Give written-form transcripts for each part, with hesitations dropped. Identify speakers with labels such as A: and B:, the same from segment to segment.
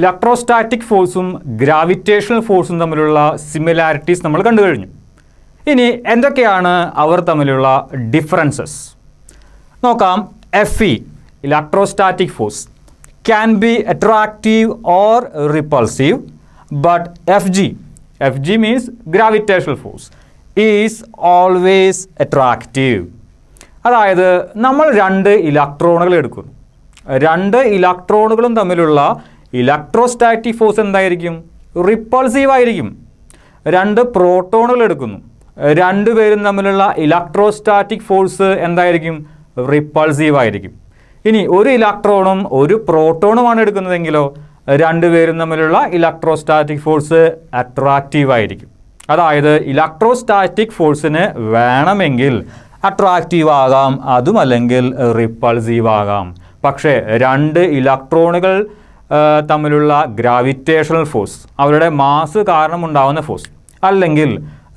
A: Electrostatic ഫോഴ്സും gravitational ഫോഴ്സും തമ്മിലുള്ള സിമിലാരിറ്റീസ് നമ്മൾ കണ്ടു കഴിഞ്ഞു. ഇനി എന്തൊക്കെയാണ് അവർ തമ്മിലുള്ള ഡിഫറൻസസ് നോക്കാം. FE electrostatic force can be attractive or repulsive, but FG means gravitational force is always attractive. അതായത് നമ്മൾ രണ്ട് ഇലക്ട്രോണുകൾ എടുക്കുന്നു. രണ്ട് ഇലക്ട്രോണുകളും തമ്മിലുള്ള ഇലക്ട്രോസ്റ്റാറ്റിക് ഫോഴ്സ് എന്തായിരിക്കും? റിപ്പൾസീവ് ആയിരിക്കും. രണ്ട് പ്രോട്ടോണുകൾ എടുക്കുന്നു. രണ്ടുപേരും തമ്മിലുള്ള ഇലക്ട്രോസ്റ്റാറ്റിക് ഫോഴ്സ് എന്തായിരിക്കും? റിപ്പൾസീവ് ആയിരിക്കും. ഇനി ഒരു ഇലക്ട്രോണും ഒരു പ്രോട്ടോണുമാണ് എടുക്കുന്നതെങ്കിലോ രണ്ടുപേരും തമ്മിലുള്ള ഇലക്ട്രോസ്റ്റാറ്റിക് ഫോഴ്സ് അട്രാക്റ്റീവ് ആയിരിക്കും. അതായത് ഇലക്ട്രോസ്റ്റാറ്റിക് ഫോഴ്സിന് വേണമെങ്കിൽ അട്രാക്റ്റീവ് ആകാം, അതുമല്ലെങ്കിൽ റിപ്പൾസീവ് ആകാം. പക്ഷേ രണ്ട് ഇലക്ട്രോണുകൾ തമ്മിലുള്ള ഗ്രാവിറ്റേഷണൽ ഫോഴ്സ്, അവരുടെ മാസ് കാരണമുണ്ടാകുന്ന ഫോഴ്സ്, അല്ലെങ്കിൽ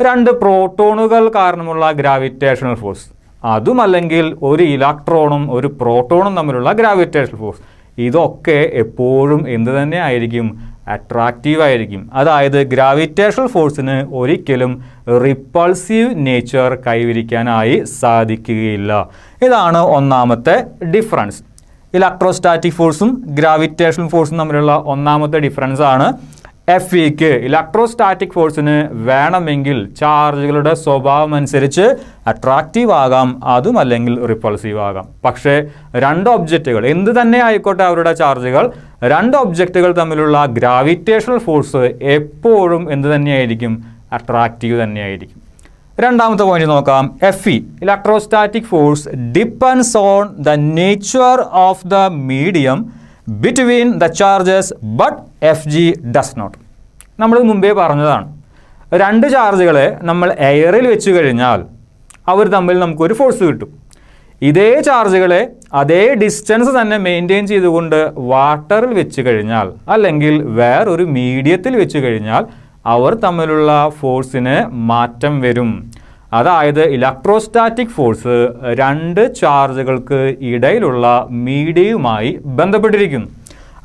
A: രണ്ട് പ്രോട്ടോണുകൾ കാരണമുള്ള ഗ്രാവിറ്റേഷണൽ ഫോഴ്സ്, അതുമല്ലെങ്കിൽ ഒരു ഇലക്ട്രോണും ഒരു പ്രോട്ടോണും തമ്മിലുള്ള ഗ്രാവിറ്റേഷണൽ ഫോഴ്സ്, ഇതൊക്കെ എപ്പോഴും എന്ത് തന്നെ ആയിരിക്കും? അട്രാക്റ്റീവ് ആയിരിക്കും. അതായത് ഗ്രാവിറ്റേഷണൽ ഫോഴ്സിന് ഒരിക്കലും റിപ്പൾസീവ് നേച്ചർ കൈവരിക്കാനായി സാധിക്കുകയില്ല. ഇതാണ് ഒന്നാമത്തെ ഡിഫറൻസ്. ഇലക്ട്രോസ്റ്റാറ്റിക് ഫോഴ്സും ഗ്രാവിറ്റേഷണൽ ഫോഴ്സും തമ്മിലുള്ള ഒന്നാമത്തെ ഡിഫറൻസ് ആണ്. FEക്ക് ഇലക്ട്രോസ്റ്റാറ്റിക് ഫോഴ്സിന് വേണമെങ്കിൽ ചാർജുകളുടെ സ്വഭാവം അനുസരിച്ച് അട്രാക്റ്റീവ് ആകാം, അതുമല്ലെങ്കിൽ റിപ്പൾസീവ് ആകാം. പക്ഷേ രണ്ട് ഒബ്ജക്റ്റുകൾ എന്ത് തന്നെ ആയിക്കോട്ടെ അവരുടെ ചാർജുകൾ, രണ്ട് ഒബ്ജക്റ്റുകൾ തമ്മിലുള്ള ഗ്രാവിറ്റേഷണൽ ഫോഴ്സ് എപ്പോഴും എന്ത് തന്നെയായിരിക്കും? അട്രാക്റ്റീവ് തന്നെയായിരിക്കും. രണ്ടാമത്തെ പോയിന്റ് നോക്കാം. FE electrostatic force depends on the nature of the medium between the charges, but FG does not. നമ്മൾ മുമ്പേ പറഞ്ഞതാണ്, രണ്ട് ചാർജുകളെ നമ്മൾ എയറിൽ വെച്ച് കഴിഞ്ഞാൽ അവർ തമ്മിൽ നമുക്കൊരു ഫോഴ്സ് കിട്ടും. ഇതേ ചാർജുകളെ അതേ ഡിസ്റ്റൻസ് തന്നെ മെയിൻറ്റെയിൻ ചെയ്തുകൊണ്ട് വാട്ടറിൽ വെച്ച് കഴിഞ്ഞാൽ, അല്ലെങ്കിൽ വേറൊരു മീഡിയത്തിൽ വെച്ച് കഴിഞ്ഞാൽ അവർ തമ്മിലുള്ള ഫോഴ്സിന് മാറ്റം വരും. അതായത് ഇലക്ട്രോസ്റ്റാറ്റിക് ഫോഴ്സ് രണ്ട് ചാർജുകൾക്ക് ഇടയിലുള്ള മീഡിയയുമായി ബന്ധപ്പെട്ടിരിക്കുന്നു.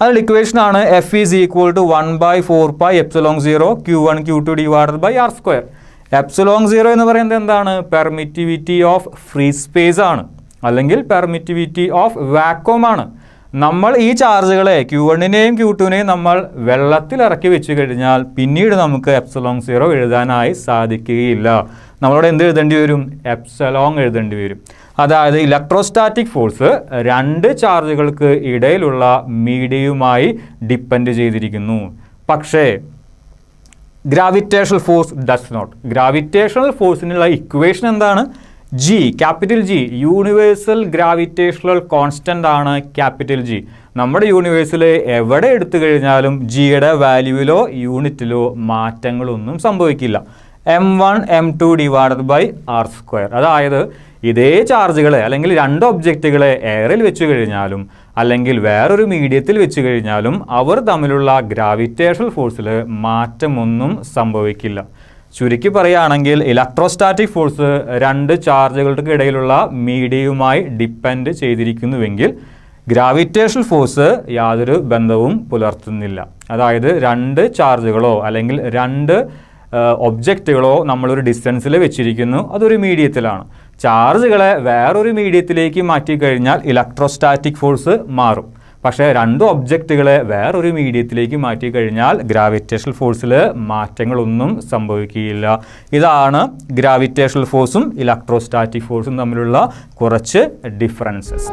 A: അതിൽ ഇക്വേഷനാണ് F is equal to 1/4πε0 Q1 Q2 divided by R². ε0 എന്ന് പറയുന്നത് എന്താണ്? പെർമിറ്റിവിറ്റി ഓഫ് ഫ്രീ സ്പേസ് ആണ്, അല്ലെങ്കിൽ പെർമിറ്റിവിറ്റി ഓഫ് വാക്വം ആണ്. നമ്മൾ ഈ ചാർജുകളെ Q1നെയും Q2നെയും നമ്മൾ വെള്ളത്തിൽ ഇറക്കി വെച്ച് കഴിഞ്ഞാൽ പിന്നീട് നമുക്ക് ε0 എഴുതാനായി സാധിക്കുകയില്ല. നമ്മളോട് എന്ത് എഴുതേണ്ടി വരും? എപ്സിലോൺ എഴുതേണ്ടി വരും. അതായത് ഇലക്ട്രോസ്റ്റാറ്റിക് ഫോഴ്സ് രണ്ട് ചാർജുകൾക്ക് ഇടയിലുള്ള മീഡിയയുമായി ഡിപ്പെൻഡ് ചെയ്തിരിക്കുന്നു. പക്ഷേ gravitational force does not. Gravitational ഫോഴ്സിനുള്ള ഇക്വേഷൻ എന്താണ്? G, capital G, universal gravitational constant ആണ് ക്യാപിറ്റൽ G. നമ്മുടെ യൂണിവേഴ്സിൽ എവിടെ എടുത്തു കഴിഞ്ഞാലും ജിയുടെ വാല്യൂവിലോ യൂണിറ്റിലോ മാറ്റങ്ങളൊന്നും സംഭവിക്കില്ല. m1 m2 divided by R². അതായത് ഇതേ ചാർജുകളെ അല്ലെങ്കിൽ രണ്ട് ഒബ്ജക്റ്റുകളെ എയറിൽ വെച്ച് കഴിഞ്ഞാലും അല്ലെങ്കിൽ വേറൊരു മീഡിയത്തിൽ വെച്ച് കഴിഞ്ഞാലും അവർ തമ്മിലുള്ള ഗ്രാവിറ്റേഷണൽ ഫോഴ്സിൽ മാറ്റമൊന്നും സംഭവിക്കില്ല. ചുരുക്കി പറയുകയാണെങ്കിൽ ഇലക്ട്രോസ്റ്റാറ്റിക് ഫോഴ്സ് രണ്ട് ചാർജുകൾക്ക് ഇടയിലുള്ള മീഡിയയുമായി ഡിപ്പെൻഡ് ചെയ്തിരിക്കുന്നുവെങ്കിൽ ഗ്രാവിറ്റേഷണൽ ഫോഴ്സ് യാതൊരു ബന്ധവും പുലർത്തുന്നില്ല. അതായത് രണ്ട് ചാർജുകളോ അല്ലെങ്കിൽ രണ്ട് ഒബ്ജക്റ്റുകളോ നമ്മളൊരു ഡിസ്റ്റൻസിൽ വെച്ചിരിക്കുന്നു, അതൊരു മീഡിയത്തിലാണ്. ചാർജുകളെ വേറൊരു മീഡിയത്തിലേക്ക് മാറ്റിക്കഴിഞ്ഞാൽ ഇലക്ട്രോസ്റ്റാറ്റിക് ഫോഴ്സ് മാറും. പക്ഷേ രണ്ട് ഒബ്ജക്റ്റുകളെ വേറൊരു മീഡിയത്തിലേക്ക് മാറ്റിക്കഴിഞ്ഞാൽ ഗ്രാവിറ്റേഷണൽ ഫോഴ്സിൽ മാറ്റങ്ങളൊന്നും സംഭവിക്കുകയില്ല. ഇതാണ് ഗ്രാവിറ്റേഷണൽ ഫോഴ്സും ഇലക്ട്രോസ്റ്റാറ്റിക് ഫോഴ്സും തമ്മിലുള്ള കുറച്ച് ഡിഫറൻസസ്.